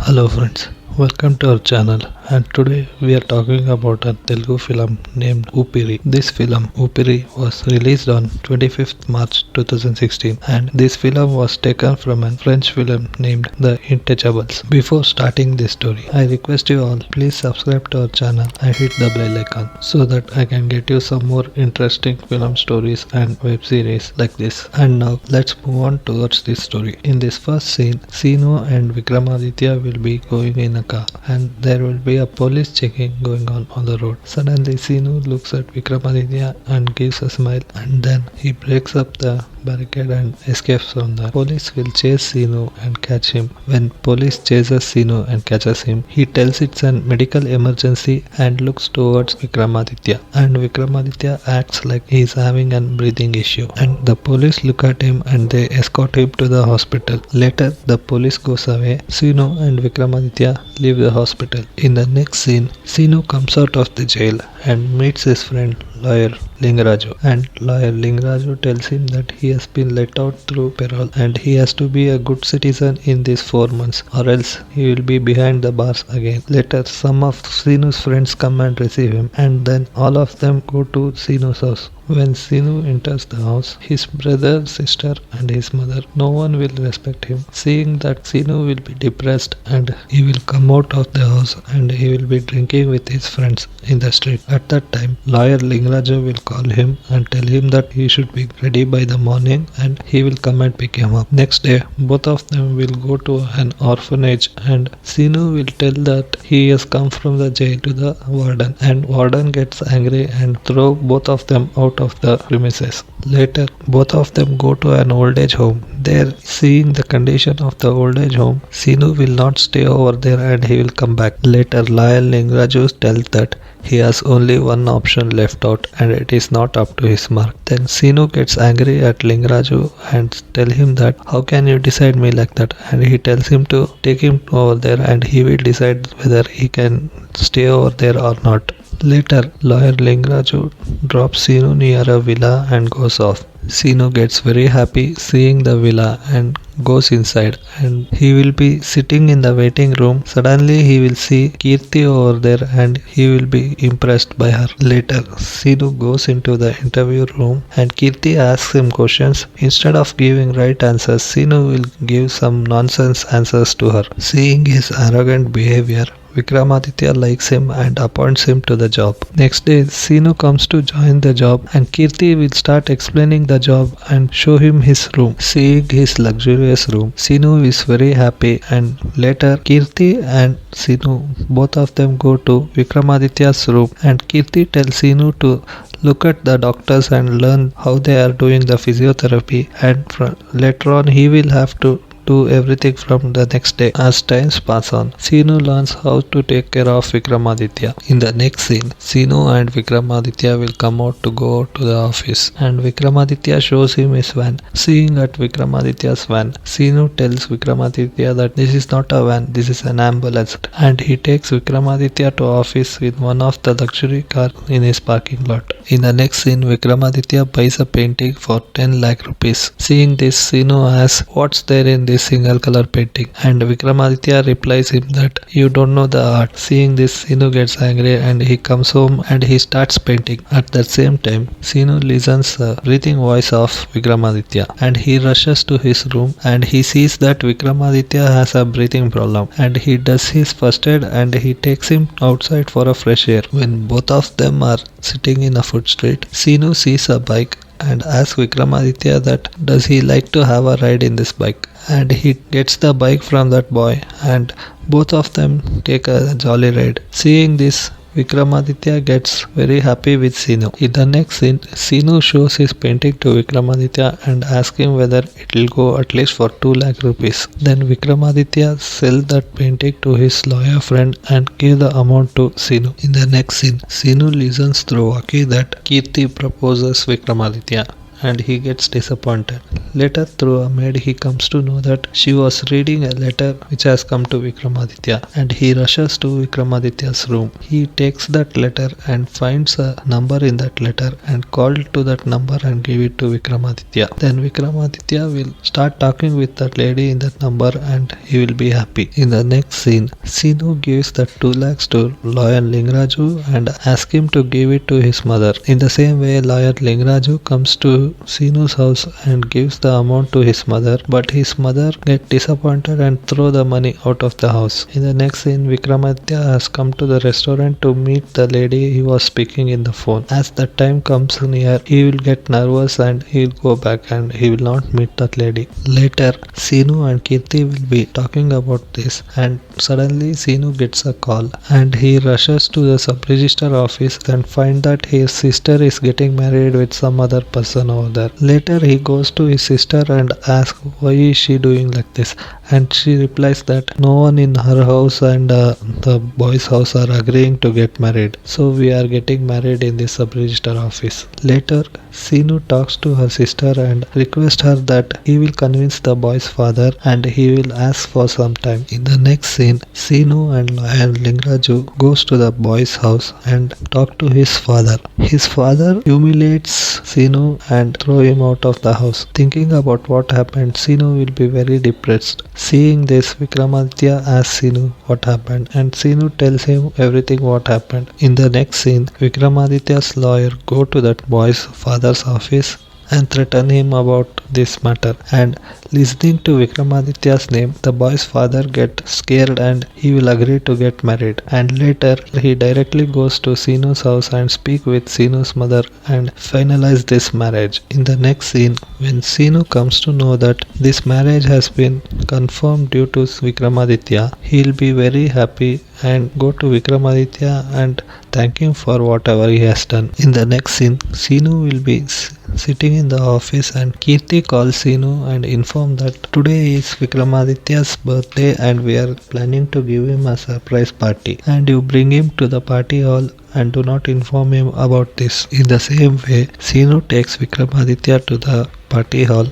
Hello friends, welcome to our channel and today we are talking about a Telugu film named Oopiri. This film Oopiri was released on 25th March 2016 and this film was taken from a French film named The Intouchables. Before starting this story, I request you all please subscribe to our channel and hit the bell icon so that I can get you some more interesting film stories and web series like this. And now let's move on towards this story. In this first scene, Sinu and Vikramaditya will be going in a car and there will be a police checking going on the road. Suddenly Sinu looks at Vikramaditya and gives a smile and then he breaks up the barricade and escapes from there. Police will chase Sinu and catch him. When police chases Sinu and catches him, he tells it's a medical emergency and looks towards Vikramaditya. And Vikramaditya acts like he is having a breathing issue. And the police look at him and they escort him to the hospital. Later, the police goes away. Sinu and Vikramaditya leave the hospital. In the next scene, Sinu comes out of the jail and meets his friend lawyer Lingaraju, and lawyer Lingaraju tells him that he has been let out through parole and he has to be a good citizen in these 4 months or else he will be behind the bars again. Later some of Sinu's friends come and receive him and then all of them go to Sinu's house. When Sinu enters the house, his brother, sister and his mother, no one will respect him. Seeing that Sinu will be depressed and he will come out of the house and he will be drinking with his friends in the street. At that time, lawyer Lingaraju will call him and tell him that he should be ready by the morning and he will come and pick him up. Next day, both of them will go to an orphanage and Sinu will tell that he has come from the jail to the warden and warden gets angry and throw both of them out of the premises. Later, both of them go to an old age home. There, seeing the condition of the old age home, Sinu will not stay over there and he will come back. Later, lawyer Lingaraju tells that he has only one option left out and it is not up to his mark. Then Sinu gets angry at Lingaraju and tell him that how can you decide me like that, and he tells him to take him over there and he will decide whether he can stay over there or not. Later, lawyer Lingaraju drops Sinu near a villa and goes off. Sinu gets very happy seeing the villa and goes inside and he will be sitting in the waiting room. Suddenly he will see Kirti over there and he will be impressed by her. Later, Sinu goes into the interview room and Kirti asks him questions. Instead of giving right answers, Sinu will give some nonsense answers to her. Seeing his arrogant behavior, Vikramaditya likes him and appoints him to the job. Next day, Sinu comes to join the job and Kirti will start explaining the job and show him his room. Seeing his luxurious room, Sinu is very happy and later Kirti and Sinu, both of them go to Vikramaditya's room and Kirti tells Sinu to look at the doctors and learn how they are doing the physiotherapy and later on he will have to do everything from the next day. As times pass on, Sinu learns how to take care of Vikramaditya. In the next scene, Sinu and Vikramaditya will come out to go to the office and Vikramaditya shows him his van. Seeing at Vikramaditya's van, Sinu tells Vikramaditya that this is not a van, this is an ambulance, and he takes Vikramaditya to office with one of the luxury car in his parking lot. In the next scene, Vikramaditya buys a painting for 10 lakh rupees. Seeing this, Sinu asks what's there in this single color painting and Vikramaditya replies him that you don't know the art. Seeing this, Sinu gets angry and he comes home and he starts painting. At the same time, Sinu listens the breathing voice of Vikramaditya and he rushes to his room and he sees that Vikramaditya has a breathing problem and he does his first aid and he takes him outside for a fresh air. When both of them are sitting in a food street, Sinu sees a bike and asks Vikramaditya that does he like to have a ride in this bike, and he gets the bike from that boy and both of them take a jolly ride. Seeing this, Vikramaditya gets very happy with Sinu. In the next scene, Sinu shows his painting to Vikramaditya and asks him whether it will go at least for 2 lakh rupees. Then Vikramaditya sells that painting to his lawyer friend and give the amount to Sinu. In the next scene, Sinu listens through walkie that Kirti proposes Vikramaditya and he gets disappointed. Later, through a maid, he comes to know that she was reading a letter which has come to Vikramaditya, and he rushes to Vikramaditya's room. He takes that letter and finds a number in that letter and called to that number and give it to Vikramaditya. Then Vikramaditya will start talking with that lady in that number and he will be happy. In the next scene, Sinu gives the 2 lakhs to lawyer Lingraju and asks him to give it to his mother. In the same way, lawyer Lingraju comes to Sinu's house and gives the amount to his mother, but his mother gets disappointed and throw the money out of the house. In the next scene, Vikramaditya has come to the restaurant to meet the lady he was speaking in the phone. As the time comes near, he will get nervous and he will go back and he will not meet that lady. Later, Sinu and Kirti will be talking about this, and suddenly Sinu gets a call and he rushes to the sub-register office and finds that his sister is getting married with some other person over there. Later, he goes to his sister and asks why is she doing like this, and she replies that no one in her house and the boy's house are agreeing to get married, so we are getting married in this sub-register office. Later, Sinu talks to her sister and requests her that he will convince the boy's father and he will ask for some time. In the next scene, Sinu and lawyer Lingraju goes to the boy's house and talk to his father. His father humiliates Sinu and throw him out of the house. Thinking about what happened, Sinu will be very depressed. Seeing this, Vikramaditya asks Sinu what happened and Sinu tells him everything what happened. In the next scene, Vikramaditya's lawyer go to that boy's father's office and threaten him about this matter, and listening to Vikramaditya's name, the boy's father gets scared and he will agree to get married. And later he directly goes to Sinu's house and speak with Sinu's mother and finalize this marriage. In the next scene, when Sinu comes to know that this marriage has been confirmed due to Vikramaditya, he'll be very happy and go to Vikramaditya and thank him for whatever he has done. In the next scene, Sinu will be sitting in the office and Kirti calls Sinu and inform that today is Vikramaditya's birthday and we are planning to give him a surprise party, and you bring him to the party hall and do not inform him about this. In the same way, Sinu takes Vikramaditya to the party hall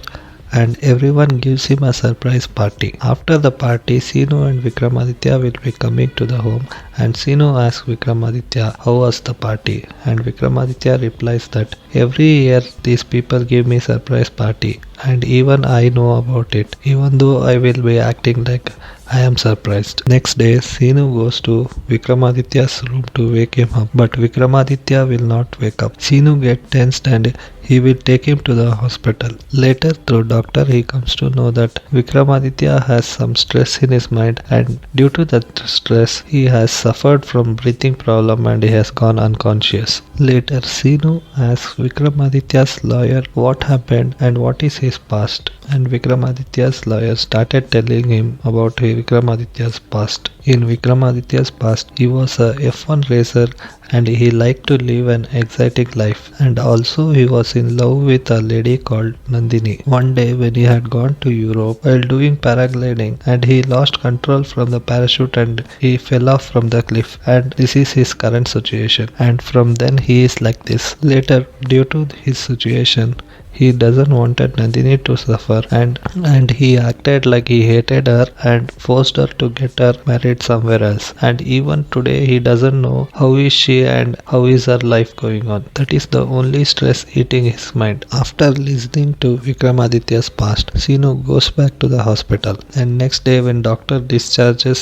and everyone gives him a surprise party. After the party, Sinu and Vikramaditya will be coming to the home and Sinu asks Vikramaditya how was the party, and Vikramaditya replies that every year these people give me surprise party and even I know about it, even though I will be acting like I am surprised. Next day, Sinu goes to Vikramaditya's room to wake him up, but Vikramaditya will not wake up. Sinu gets tensed and he will take him to the hospital. Later, through doctor, he comes to know that Vikramaditya has some stress in his mind, and due to that stress, he has suffered from breathing problem and he has gone unconscious. Later, Sinu asks Vikramaditya's lawyer what happened and what is his past, and Vikramaditya's lawyer started telling him about Vikramaditya's past. In Vikramaditya's past, he was a F1 racer and he liked to live an exciting life, and also he was in love with a lady called Nandini. One day when he had gone to Europe while doing paragliding, and he lost control from the parachute and he fell off from the cliff, and this is his current situation, and from then he is like this. Later, due to his situation, he doesn't wanted Nandini to suffer and he acted like he hated her and forced her to get her married somewhere else. And even today he doesn't know how is she and how is her life going on. That is the only stress eating his mind. After listening to Vikramaditya's past, Sinu goes back to the hospital, and next day when doctor discharges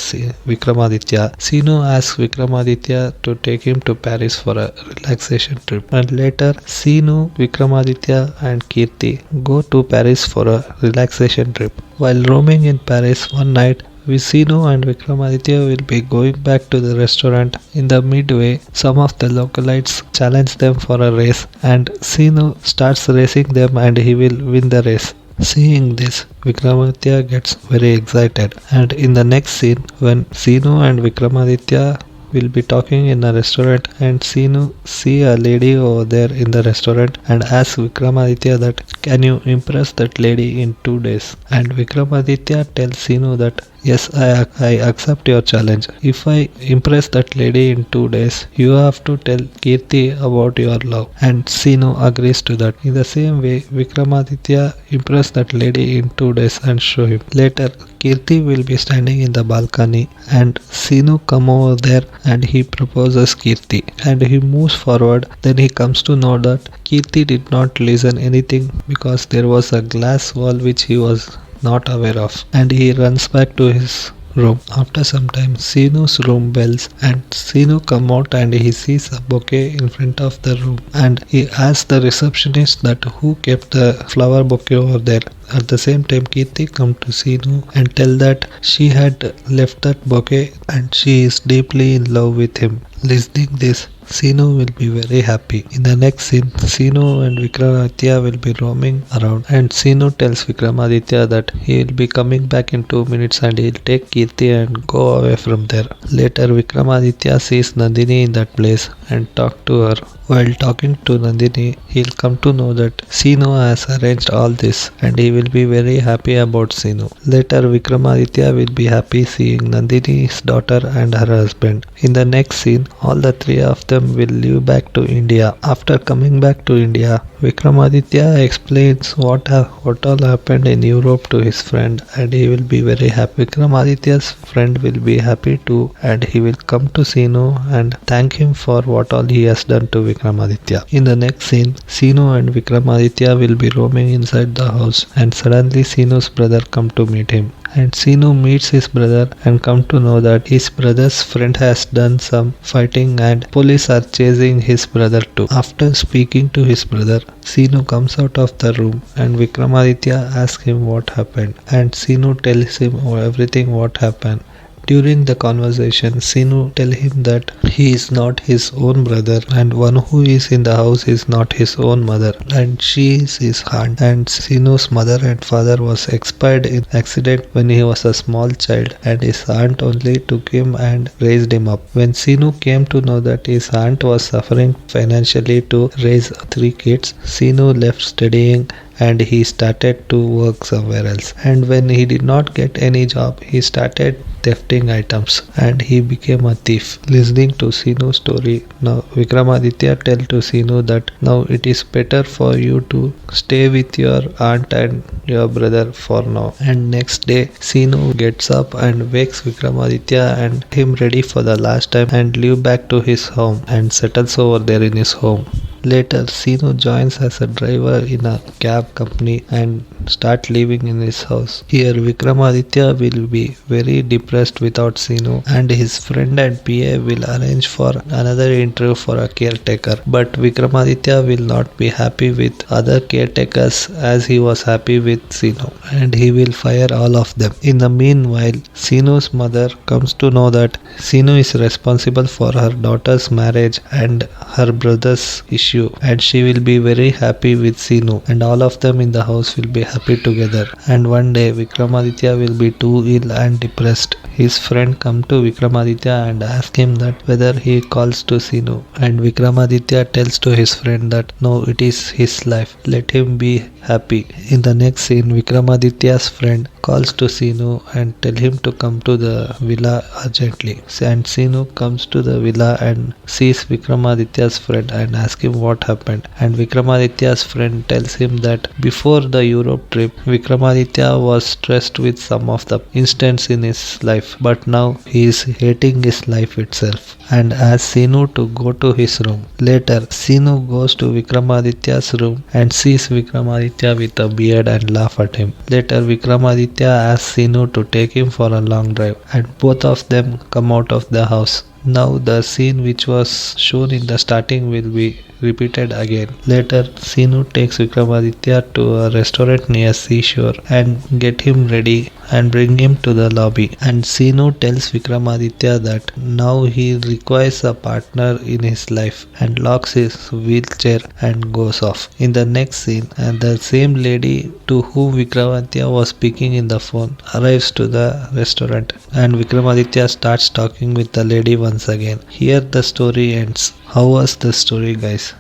Vikramaditya, Sinu asks Vikramaditya to take him to Paris for a relaxation trip. And later Sinu, Vikramaditya and Kirti go to Paris for a relaxation trip. While roaming in Paris one night, Sinu and Vikramaditya will be going back to the restaurant. In the midway, some of the localites challenge them for a race, and Sinu starts racing them and he will win the race. Seeing this, Vikramaditya gets very excited, and in the next scene, when Sinu and Vikramaditya will be talking in a restaurant and Sinu see a lady over there in the restaurant and asks Vikramaditya that can you impress that lady in 2 days, and Vikramaditya tells Sinu that Yes, I accept your challenge. If I impress that lady in 2 days, you have to tell Kirti about your love. And Sinu agrees to that. In the same way, Vikramaditya impressed that lady in 2 days and show him. Later, Kirti will be standing in the balcony and Sinu come over there and he proposes Kirti and he moves forward. Then he comes to know that Kirti did not listen anything because there was a glass wall which he was not aware of, and he runs back to his room. After some time, Sinu's room bells and Sinu come out and he sees a bouquet in front of the room and he asks the receptionist that who kept the flower bouquet over there. At the same time, Kirti come to Sinu and tell that she had left that bouquet and she is deeply in love with him. Listening this, Sinu will be very happy. In the next scene, Sinu and Vikramaditya will be roaming around and Sinu tells Vikramaditya that he will be coming back in 2 minutes and he'll take Kirti and go away from there. Later, Vikramaditya sees Nandini in that place and talk to her. While talking to Nandini, he'll come to know that Sinu has arranged all this and he will be very happy about Sinu. Later, Vikramaditya will be happy seeing Nandini's daughter and her husband. In the next scene, all the three of them will leave back to India. After coming back to India, Vikramaditya explains what all happened in Europe to his friend and he will be very happy. Vikramaditya's friend will be happy too and he will come to Sinu and thank him for what all he has done to Vikramaditya. In the next scene, Sinu and Vikramaditya will be roaming inside the house and suddenly Sinu's brother come to meet him. And Sinu meets his brother and come to know that his brother's friend has done some fighting and police are chasing his brother too. After speaking to his brother, Sinu comes out of the room and Vikramaditya asks him what happened and Sinu tells him everything what happened. During the conversation, Sinu tells him that he is not his own brother and one who is in the house is not his own mother and she is his aunt, and Sinu's mother and father was expired in accident when he was a small child and his aunt only took him and raised him up. When Sinu came to know that his aunt was suffering financially to raise 3 kids, Sinu left studying and he started to work somewhere else. And when he did not get any job, he started thefting items and he became a thief. Listening to Sinu's story, now Vikramaditya tell to Sinu that now it is better for you to stay with your aunt and your brother for now. And next day, Sinu gets up and wakes Vikramaditya and him ready for the last time and leave back to his home and settles over there in his home. Later, Sinu joins as a driver in a cab company and start living in his house. Here, Vikramaditya will be very depressed without Sinu and his friend and PA will arrange for another interview for a caretaker. But Vikramaditya will not be happy with other caretakers as he was happy with Sinu and he will fire all of them. In the meanwhile, Sinu's mother comes to know that Sinu is responsible for her daughter's marriage and her brother's issue and she will be very happy with Sinu and all of them in the house will be happy together. And one day Vikramaditya will be too ill and depressed. His friend come to Vikramaditya and ask him that whether he calls to Sinu and Vikramaditya tells to his friend that no, it is his life, let him be happy. In the next scene, Vikramaditya's friend calls to Sinu and tell him to come to the villa urgently. And Sinu comes to the villa and sees Vikramaditya's friend and asks him what happened. And Vikramaditya's friend tells him that before the Europe trip, Vikramaditya was stressed with some of the incidents in his life, but now he is hating his life itself and asks Sinu to go to his room. Later, Sinu goes to Vikramaditya's room and sees Vikramaditya with a beard and laugh at him. Later, Vikramaditya asks Sinu to take him for a long drive and both of them come out of the house. Now the scene which was shown in the starting will be repeated again. Later, Sinu takes Vikramaditya to a restaurant near seashore and get him ready and bring him to the lobby. And Sinu tells Vikramaditya that now he requires a partner in his life and locks his wheelchair and goes off. In the next scene, and the same lady to whom Vikramaditya was speaking in the phone arrives to the restaurant and Vikramaditya starts talking with the lady once again. Here the story ends. How was the story, guys?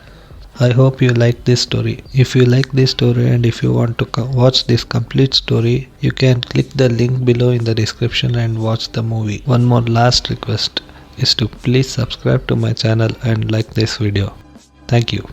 I hope you like this story. If you like this story and if you want to watch this complete story, you can click the link below in the description and watch the movie. One more last request is to please subscribe to my channel and like this video. Thank you.